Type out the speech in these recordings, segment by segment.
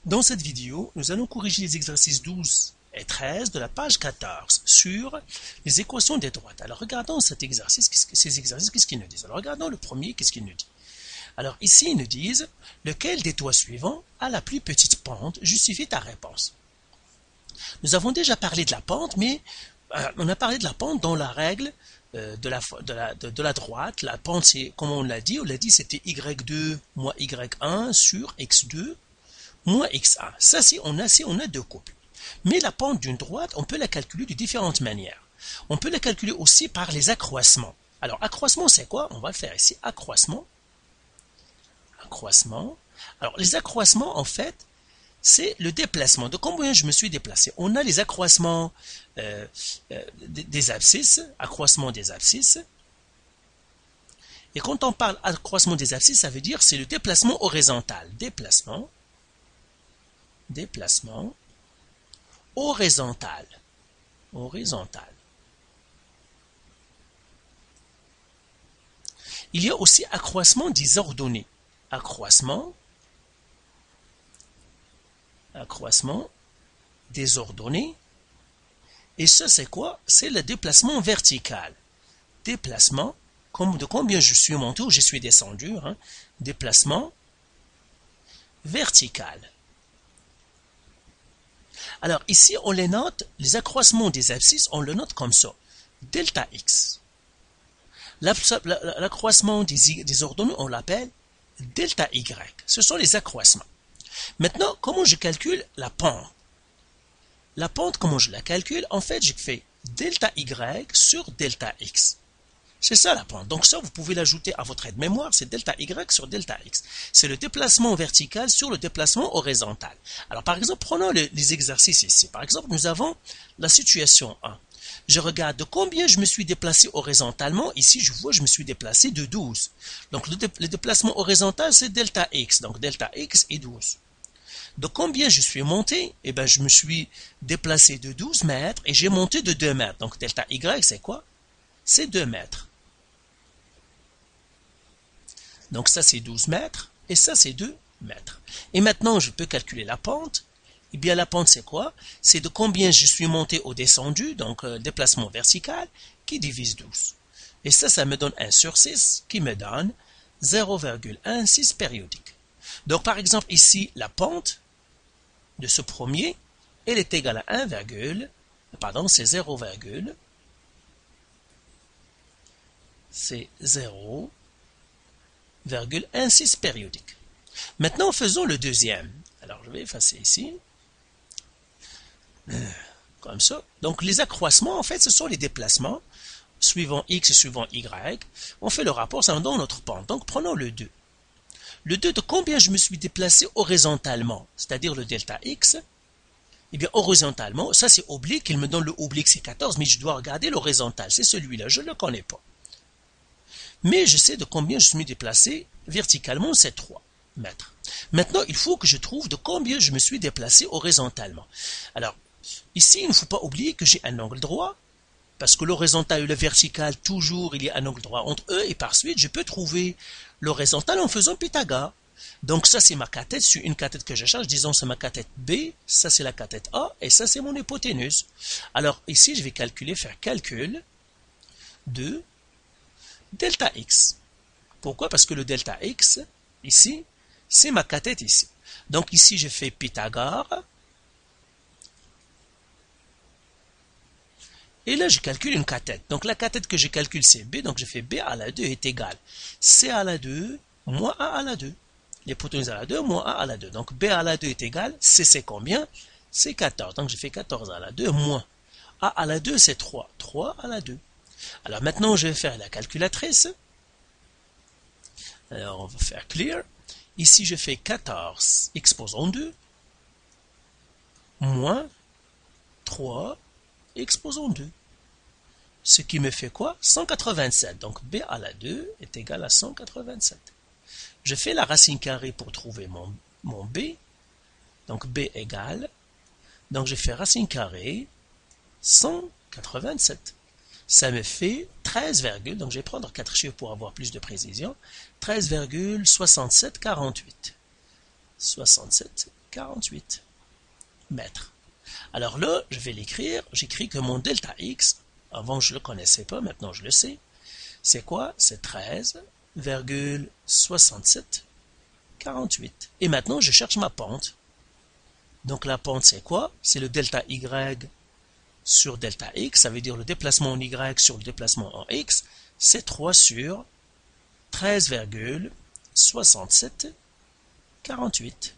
Dans cette vidéo, nous allons corriger les exercices 12 et 13 de la page 14 sur les équations des droites. Alors regardons ces exercices, qu'est-ce qu'ils nous disent? Alors regardons le premier, qu'est-ce qu'il nous dit? Alors ici, ils nous disent, lequel des toits suivants a la plus petite pente? Justifie ta réponse. Nous avons déjà parlé de la pente, mais on a parlé de la pente dans la règle de la droite. La pente, c'est, comme on l'a dit, c'était y2 moins y1 sur x2 moins x1. Ça, on a deux couples. Mais la pente d'une droite, on peut la calculer de différentes manières. On peut la calculer aussi par les accroissements. Alors, accroissement, c'est quoi? On va le faire ici. Accroissement. Alors, les accroissements, en fait, c'est le déplacement. De combien je me suis déplacé? On a les accroissements des abscisses. Accroissement des abscisses. Et quand on parle accroissement des abscisses, ça veut dire c'est le déplacement horizontal. Déplacement horizontal. Il y a aussi accroissement désordonné. Accroissement désordonné. Et ça, c'est quoi? C'est le déplacement vertical. Déplacement, comme de combien je suis monté ou je suis descendu. Déplacement vertical. Alors ici, on les note, les accroissements des abscisses, on le note comme ça. Delta x. L'accroissement des ordonnées, on l'appelle delta y. Ce sont les accroissements. Maintenant, comment je calcule la pente? La pente, comment je la calcule? En fait, je fais delta y sur delta x. C'est ça la pente. Donc ça, vous pouvez l'ajouter à votre aide-mémoire, c'est delta y sur delta x. C'est le déplacement vertical sur le déplacement horizontal. Alors par exemple, prenons les exercices ici. Par exemple, nous avons la situation 1. Je regarde de combien je me suis déplacé horizontalement. Ici, je vois, je me suis déplacé de 12. Donc le déplacement horizontal, c'est delta x. Donc delta x est 12. De combien je suis monté? Eh bien, je me suis déplacé de 12 mètres et j'ai monté de 2 mètres. Donc delta y, c'est quoi? C'est 2 mètres. Donc ça, c'est 12 mètres et ça, c'est 2 mètres. Et maintenant, je peux calculer la pente. Eh bien, la pente, c'est quoi? C'est de combien je suis monté au descendu, donc déplacement vertical, qui divise 12. Et ça me donne 1 sur 6, qui me donne 0,16 périodique. Donc, par exemple, ici, la pente de ce premier, elle est égale à 1, c'est 0, c'est 0,16 périodique. Maintenant, faisons le deuxième. Alors, je vais effacer ici. Comme ça. Donc, les accroissements, en fait, ce sont les déplacements suivant x et suivant y. On fait le rapport, ça nous donne notre pente. Donc, prenons le 2. Le 2, de combien je me suis déplacé horizontalement, c'est-à-dire le delta x? Eh bien, horizontalement, ça c'est oblique, il me donne le oblique, c'est 14, mais je dois regarder l'horizontal, c'est celui-là, je ne le connais pas. Mais je sais de combien je suis déplacé verticalement, c'est 3 mètres. Maintenant, il faut que je trouve de combien je me suis déplacé horizontalement. Alors, ici, il ne faut pas oublier que j'ai un angle droit, parce que l'horizontal et le vertical, toujours, il y a un angle droit entre eux, et par suite, je peux trouver l'horizontal en faisant Pythagore. Donc ça, c'est ma cathète, sur une cathète que je cherche, disons c'est ma cathète B, ça c'est la cathète A, et ça c'est mon hypoténuse. Alors ici, je vais faire calcul de delta x. Pourquoi? Parce que le delta x, ici, c'est ma cathète ici. Donc ici, je fais Pythagore. Et là, je calcule une cathète. Donc la cathète que je calcule, c'est B. Donc je fais B à la 2 est égal C à la 2 moins A à la 2. L'hypoténuse à la 2 moins A à la 2. Donc B à la 2 est égal, C c'est combien? C'est 14. Donc je fais 14 à la 2 moins A à la 2 c'est 3. 3 à la 2. Alors maintenant, je vais faire la calculatrice. Alors on va faire clear. Ici, je fais 14 exposant 2 moins 3 exposant 2. Ce qui me fait quoi? 187. Donc B à la 2 est égal à 187. Je fais la racine carrée pour trouver mon B. Donc B égale. Donc je fais racine carrée 187. Ça me fait 13, donc je vais prendre 4 chiffres pour avoir plus de précision. 13,6748. 67 48 mètres. Alors là, je vais l'écrire. J'écris que mon delta x, avant je ne le connaissais pas, maintenant je le sais. C'est quoi? C'est 13,6748. Et maintenant, je cherche ma pente. Donc la pente, c'est quoi? C'est le delta y sur delta x. Ça veut dire le déplacement en y sur le déplacement en x. C'est 3 sur 13,6748.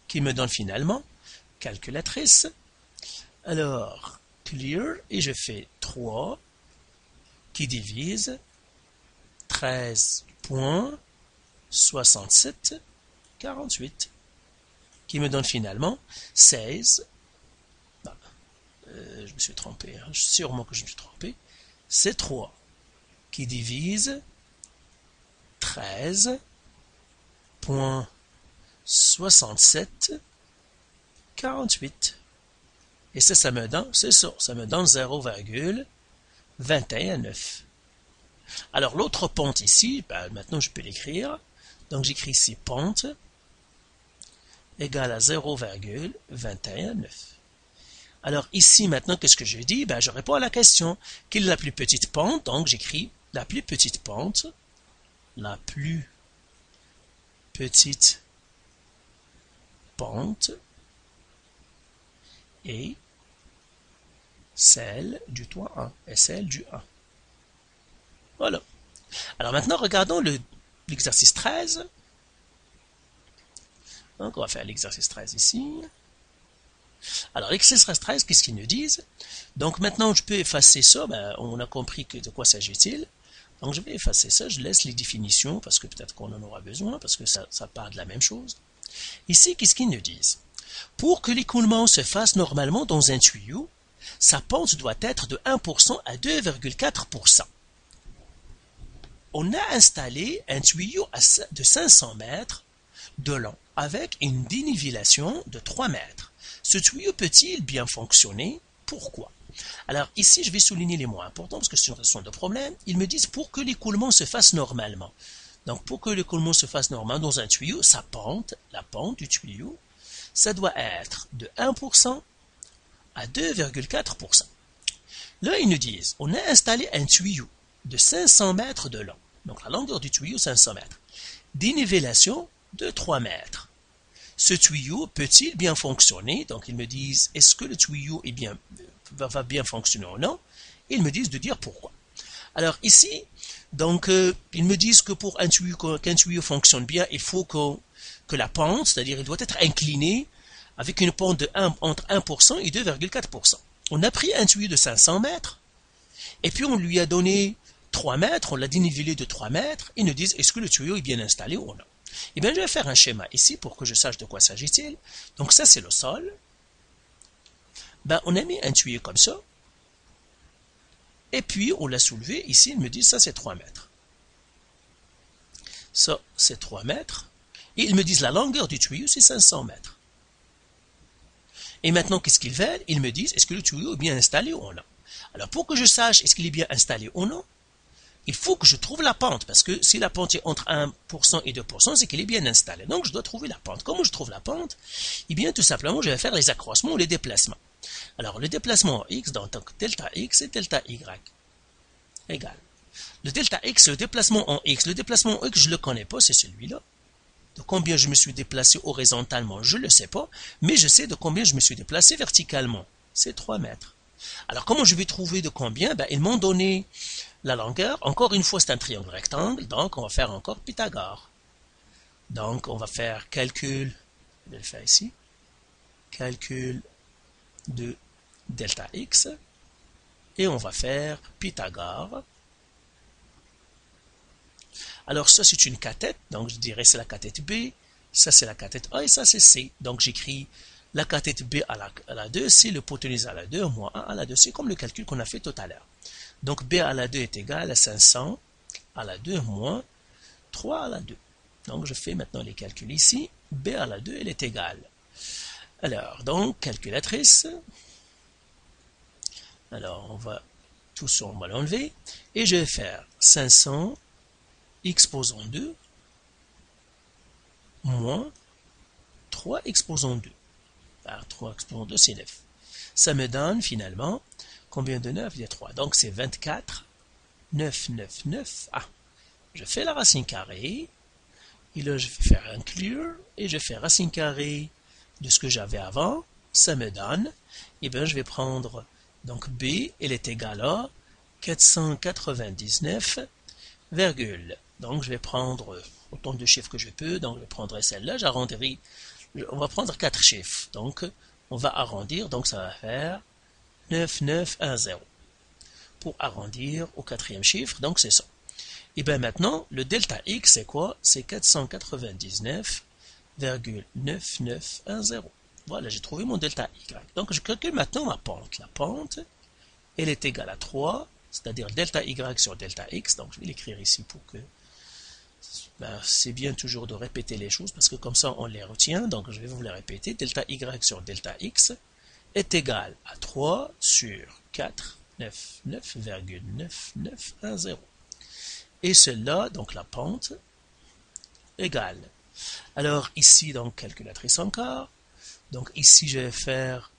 Qui me donne finalement, calculatrice. Alors, clear, et je fais 3 qui divise 13,6748 qui me donne finalement 16. Je me suis trompé, hein, sûrement que je me suis trompé. C'est 3 qui divise 13,6748. Et ça me donne, c'est ça me donne 0,219. Alors l'autre pente ici, maintenant je peux l'écrire. Donc j'écris ici pente égale à 0,219. Alors ici maintenant qu'est-ce que je dis? Je réponds à la question. Quelle est la plus petite pente? Donc j'écris la plus petite pente. La plus petite pente est celle du toit 1 et celle du 1. Voilà. Alors maintenant, regardons l'exercice 13. Donc, on va faire l'exercice 13 ici. Alors, l'exercice 13, qu'est-ce qu'ils nous disent? Donc, maintenant, je peux effacer ça. On a compris de quoi s'agit-il. Donc, je vais effacer ça. Je laisse les définitions parce que peut-être qu'on en aura besoin parce que ça part de la même chose. Ici, qu'est-ce qu'ils nous disent? Pour que l'écoulement se fasse normalement dans un tuyau, sa pente doit être de 1% à 2,4%. On a installé un tuyau de 500 mètres de long avec une dénivellation de 3 mètres. Ce tuyau peut-il bien fonctionner? Pourquoi? Alors ici, je vais souligner les mots importants parce que c'est une raison de problème. Ils me disent pour que l'écoulement se fasse normalement. Donc pour que l'écoulement se fasse normalement dans un tuyau, sa pente, la pente du tuyau, ça doit être de 1% à 2,4%. Là, ils nous disent, on a installé un tuyau de 500 mètres de long. Donc la longueur du tuyau, 500 mètres. Dénivellation de 3 mètres. Ce tuyau peut-il bien fonctionner? Donc ils me disent, est-ce que le tuyau va bien fonctionner ou non? Ils me disent de dire pourquoi. Alors ici, donc ils me disent que pour qu'un tuyau fonctionne bien, il faut que la pente, c'est-à-dire il doit être incliné avec une pente entre 1% et 2,4%. On a pris un tuyau de 500 mètres et puis on lui a donné 3 mètres, on l'a dénivellé de 3 mètres, ils nous disent est-ce que le tuyau est bien installé ou non. Eh bien, je vais faire un schéma ici pour que je sache de quoi s'agit-il. Donc ça, c'est le sol. On a mis un tuyau comme ça. Et puis, on l'a soulevé. Ici, ils me disent ça, c'est 3 mètres. Ça, c'est 3 mètres. Et ils me disent la longueur du tuyau, c'est 500 mètres. Et maintenant, qu'est-ce qu'ils veulent? Ils me disent est-ce que le tuyau est bien installé ou non. Alors, pour que je sache est-ce qu'il est bien installé ou non, il faut que je trouve la pente, parce que si la pente est entre 1% et 2%, c'est qu'elle est bien installée. Donc, je dois trouver la pente. Comment je trouve la pente? Eh bien, tout simplement, je vais faire les accroissements ou les déplacements. Alors, le déplacement en x, donc delta x et delta y égale. Le delta x, le déplacement en x. Le déplacement en x, je ne le connais pas, c'est celui-là. De combien je me suis déplacé horizontalement, je ne le sais pas, mais je sais de combien je me suis déplacé verticalement. C'est 3 mètres. Alors, comment je vais trouver de combien? Ils m'ont donné la longueur. Encore une fois, c'est un triangle rectangle, donc on va faire encore Pythagore. Donc, on va faire calcul, je vais le faire ici, calcul de delta x, et on va faire Pythagore. Alors, ça, c'est une cathète, donc je dirais c'est la cathète B, ça, c'est la cathète A, et ça, c'est C. Donc, j'écris la cathète B à la 2, c'est l'hypoténuse à la 2, moins 1 à la 2, c'est comme le calcul qu'on a fait tout à l'heure. Donc, B à la 2 est égal à 500 à la 2 moins 3 à la 2. Donc, je fais maintenant les calculs ici. B à la 2, elle est égale. Alors, donc, calculatrice. Alors, tout ça, on va l'enlever. Et je vais faire 500 exposant 2 moins 3 exposant 2. par 3 exponent de c'est 9. Ça me donne finalement combien de 9? Il y a 3. Donc c'est 24. 9, 9, 9. Ah, je fais la racine carrée. Et là, je vais faire inclure. Et je fais racine carrée de ce que j'avais avant. Ça me donne. Et bien, je vais prendre, donc B, elle est égale à 499, virgule. Donc, je vais prendre autant de chiffres que je peux. Donc, je prendrai celle-là. J'arrondis. On va prendre 4 chiffres. Donc, on va arrondir. Donc, ça va faire 9910. Pour arrondir au quatrième chiffre. Donc, c'est ça. Et bien maintenant, le delta x, c'est quoi? C'est 499,9910. Voilà, j'ai trouvé mon delta y. Donc, je calcule maintenant ma pente. La pente, elle est égale à 3, c'est-à-dire delta y sur delta x. Donc, je vais l'écrire ici pour que... c'est bien toujours de répéter les choses parce que comme ça, on les retient. Donc, je vais vous les répéter. Delta y sur delta x est égal à 3 sur 499,9910. Et celle-là, donc la pente, égale. Alors ici, donc calculatrice encore. Donc ici, je vais faire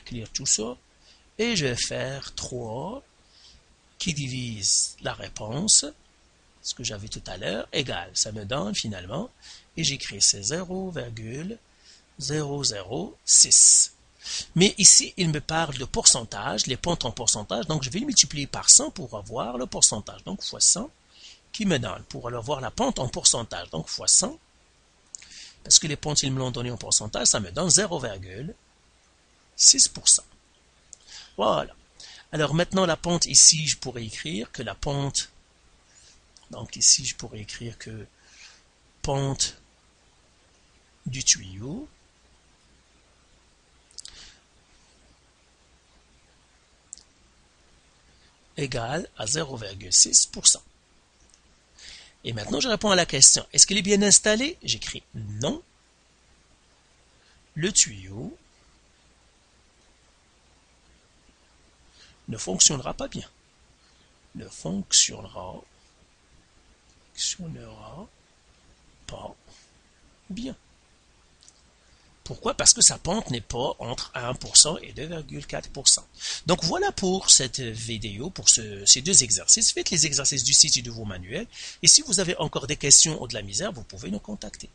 clear tout ça. Et je vais faire 3 qui divise la réponse, ce que j'avais tout à l'heure, égale. Ça me donne finalement, et j'écris c'est 0,006. Mais ici, il me parle de pourcentage, les pentes en pourcentage, donc je vais le multiplier par 100 pour avoir le pourcentage. Donc, fois 100, qui me donne, pour alors voir la pente en pourcentage, donc fois 100, parce que les pentes, ils me l'ont donné en pourcentage, ça me donne 0,6%. Voilà. Alors maintenant, la pente ici, je pourrais écrire que la pente, donc ici, je pourrais écrire que pente du tuyau, égale à 0,6%. Et maintenant, je réponds à la question. Est-ce qu'il est bien installé? J'écris non. Le tuyau ne fonctionnera pas bien. Ne fonctionnera pas bien. Pourquoi? Parce que sa pente n'est pas entre 1% et 2,4%. Donc voilà pour cette vidéo, pour ces deux exercices. Faites les exercices du site et de vos manuels. Et si vous avez encore des questions ou de la misère, vous pouvez nous contacter.